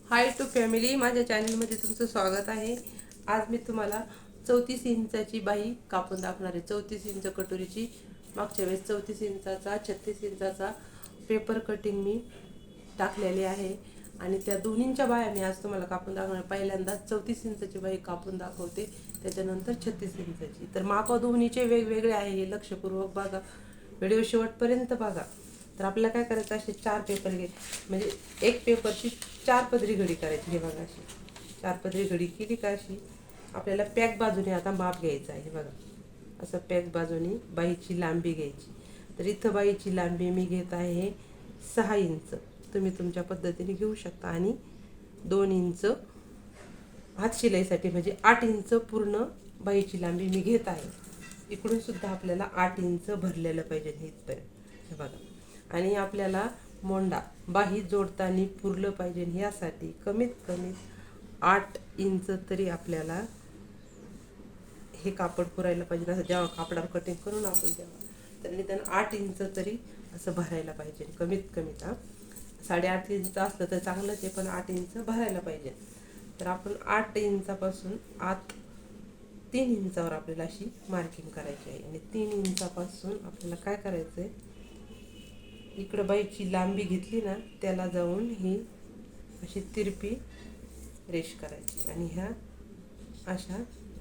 High to family, माझ्या चॅनलमध्ये तुमचं स्वागत आहे. आज मी तुम्हाला 34 इंचाची बाही कापून दाखवणार आहे. 34 इंच कटोरीची. मागच्या वेळेस 34 इंचाचा 36 इंचाचा पेपर कटिंग मी टाकलेली आहे आणि त्या दोन्हींच्या बाह्या मी आज तुम्हाला कापून दाखवणार. पहिल्यांदा 34 इंचाची बाही कापून दाखवते, त्याच्यानंतर 36 इंचाची. तर माप दोन्हीचे वेगवेगळे आहे, हे लक्षपूर्वक बघा, व्हिडिओ शेवटपर्यंत बघा. तर आपल्याला काय करायचं, असे 4 पेपर घे, म्हणजे एक पेपरची 4 पदरी घडी करायची. हे बघा, अशी 4 पदरी घडी केली का अशी आपल्याला पॅक बाजूने आता माप घ्यायचं आहे. बघा, असं पॅक बाजूने बाहीची लांबी घ्यायची. तर इथं बाहीची लांबी मी घेत आहे 6 इंच. तुम्ही तुमच्या पद्धतीने घेऊ शकता. आणि 2 इंच हात शिलाईसाठी, म्हणजे 8 इंच पूर्ण बाहीची लांबी मी घेत आहे. इकडून सुद्धा आपल्याला 8 इंच भरलेलं पाहिजे इथपर्यंत. हे बघा. आणि आपल्याला मोंडा बाही जोडताना पुरलं पाहिजे, यासाठी कमीत कमी 8 इंच तरी आपल्याला हे कापड पुरायला पाहिजे. असं जेव्हा कापडावर कटिंग करून आपण तेव्हा तर निदान 8 इंच तरी असं भरायला पाहिजे, कमीत कमी. 8.5 इंच असलं तर चांगलंच आहे, पण 8 इंच भरायला पाहिजे. तर आपण 8 इंचापासून आत 3 इंचावर आपल्याला अशी मार्किंग करायची आहे. आणि 3 इंचापासून आपल्याला काय करायचं आहे, इकडं बाईची लांबी घेतली ना, त्याला जाऊन ही अशी तिरपी रेष करायची आणि ह्या अशा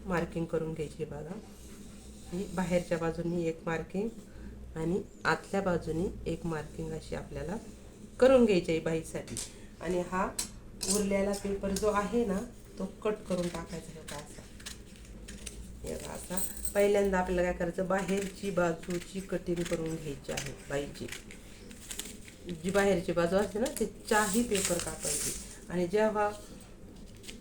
मार्किंग करून घ्यायची. बघा, ही बाहेरच्या बाजूनी एक मार्किंग आणि आतल्या बाजूनी एक मार्किंग अशी आपल्याला करून घ्यायची आहे बाईसाठी. आणि हा उरलेला पेपर जो आहे ना, तो कट करून टाकायचा आहे. असा पहिल्यांदा आपल्याला काय करायचं, बाहेरची बाजूची कटिंग करून घ्यायची आहे. बाईची जी बाहेरची बाजू असते ना, ते 4ही पेपर कापायची. आणि जेव्हा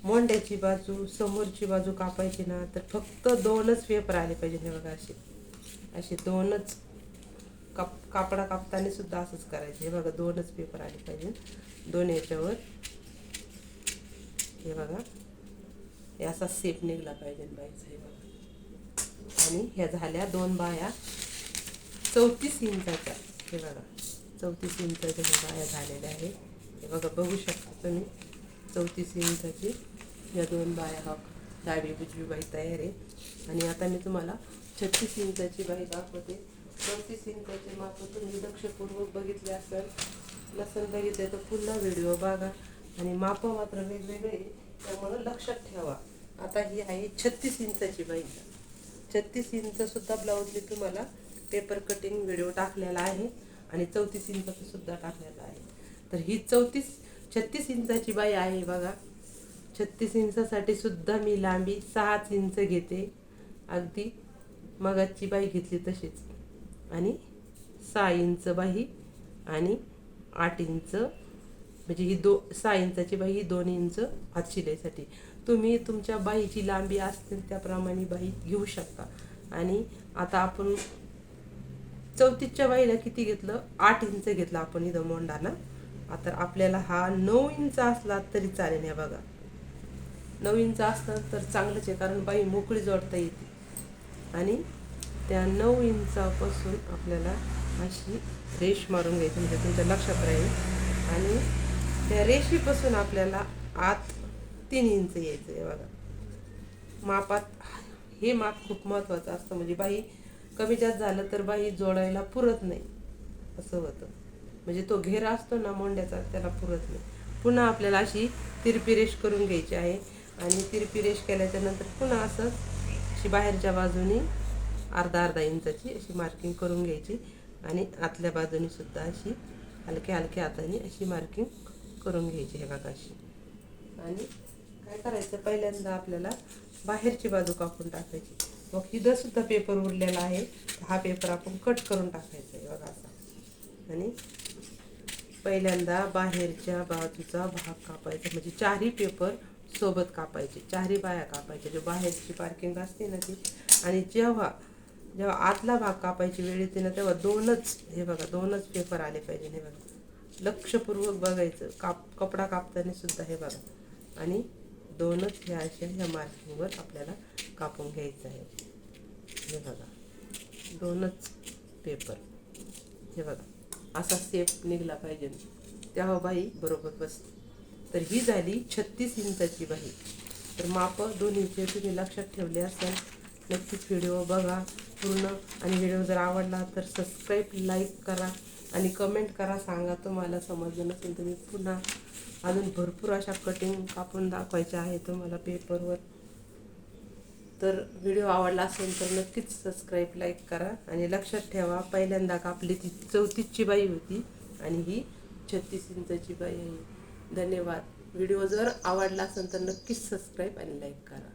मोंड्याची बाजू समोरची बाजू कापायची ना, तर फक्त 2च पेपर आले पाहिजे. हे बघा, असे असे 2च कापडा कापताना सुद्धा असंच करायचं. हे बघा, 2च पेपर आले पाहिजे, 2 याच्यावर. हे बघा, हे असा सेप निघला पाहिजे बाईचा. हे बघा. आणि ह्या झाल्या 2 बाया 34 इंचाच्या. हे बघा, 34 इंचाच्या ह्या बाया झालेल्या आहे. हे बघा, बघू शकता तुम्ही, 34 इंचाची या 2 बाया. हा डावी उजवी बाई तयार आहे. आणि आता मी तुम्हाला 36 इंचाची बाई दाखवते. 34 इंचाचे माप तुम्ही लक्षपूर्वक बघितले असेल, नसेल बघितले तर पुन्हा व्हिडिओ बघा. आणि माप मात्र वेगवेगळे, त्यामुळं लक्षात ठेवा. आता ही आहे 36 इंचाची बाई. 36 इंच सुद्धा ब्लाऊज मी तुम्हाला पेपर कटिंग व्हिडिओ टाकलेला आहे आणि 34 इंचाचा सुद्धा टाकलेला आहे. तर ही 36 इंचाची बाई आहे. बघा, 36 इंचासाठी सुद्धा मी लांबी 6 इंच घेते, अगदी मगाची बाई घेतली तशीच. आणि 6 इंच बाही आणि 8 इंच, म्हणजे ही 6 इंचाची बाही, 2 इंच हात शिलाईसाठी. तुम्ही तुमच्या बाहीची लांबी असतील त्याप्रमाणे बाही घेऊ शकता. आणि आता आपण 34च्या बाईला किती घेतलं, 8 इंच घेतलं आपण इथं मोंडाला. आता आपल्याला हा 9 इंच असला तरी चालेल. हे बघा, 9 इंच असलं तर चांगलंच आहे, कारण बाई मोकळी जोडता येते. आणि त्या 9 इंचापासून आपल्याला अशी रेष मारून घ्यायची, म्हणजे तुमच्या लक्षात राहील. आणि त्या रेषेपासून आपल्याला आत 3 इंच यायचं आहे. बघा, मापात हे माप खूप महत्त्वाचं असतं, म्हणजे बाही कमी जास्त झालं तर बाही जोडायला पुरत नाही, असं होतं. म्हणजे तो घेरा असतो ना मोंड्याचा, त्याला पुरत नाही. पुन्हा आपल्याला अशी तिरपी रेष करून घ्यायची आहे. आणि तिरपी रेष केल्याच्या नंतर पुन्हा असं अशी बाहेरच्या बाजूनी अर्धा इंचाची अशी मार्किंग करून घ्यायची. आणि आतल्या बाजूनी सुद्धा अशी हलक्या हलक्या हाताने अशी मार्किंग करून घ्यायची. हे बघा, अशी. आणि काय करायचं, पहिल्यांदा आपल्याला बाहेरची बाजू कापून टाकायची. मग इथं सुद्धा पेपर उरलेला आहे, हा पेपर आपण कट करून टाकायचा आहे. बघा, असा. आणि पहिल्यांदा बाहेरच्या बाजूचा भाग कापायचा, म्हणजे 4ही पेपर सोबत कापायचे, 4ही बाया कापायच्या. जे बाहेरची पार्किंग असते ना ती. आणि जेव्हा जेव्हा आतला भाग कापायची वेळ येते ना, तेव्हा 2च, हे बघा, 2च पेपर आले पाहिजे. हे बघा, लक्षपूर्वक बघायचं. कपडा कापताना सुद्धा हे बघा. आणि 2च ह्या अशा ह्या मार्किंगवर आपल्याला कापून घ्यायचं आहे. हे बघा, 2च पेपर. हे बघा, असा सेप निघला पाहिजे, तेव्हा बाई बरोबर बसते. तर ही झाली 36 इंचाची बाही. तर माप दोन्हीचे तुम्ही लक्षात ठेवले असेल. नक्कीच व्हिडिओ बघा पूर्ण आणि व्हिडिओ जर आवडला तर सबस्क्राईब, लाईक करा आणि कमेंट करा. सांगा तुम्हाला समजलं नसेल तुम्ही पुन्हा अजून भरपूर अशा कटिंग कापून दाखवायच्या आहे तुम्हाला पेपरवर. तर व्हिडिओ आवडला असेल तर नक्कीच सबस्क्राईब, लाईक करा आणि लक्षात ठेवा पहिल्यांदा कापली ती 34ची बाई होती आणि ही 36 इंचाची बाई आहे. धन्यवाद. व्हिडिओ जर आवडला असेल तर नक्कीच सबस्क्राईब आणि लाईक करा.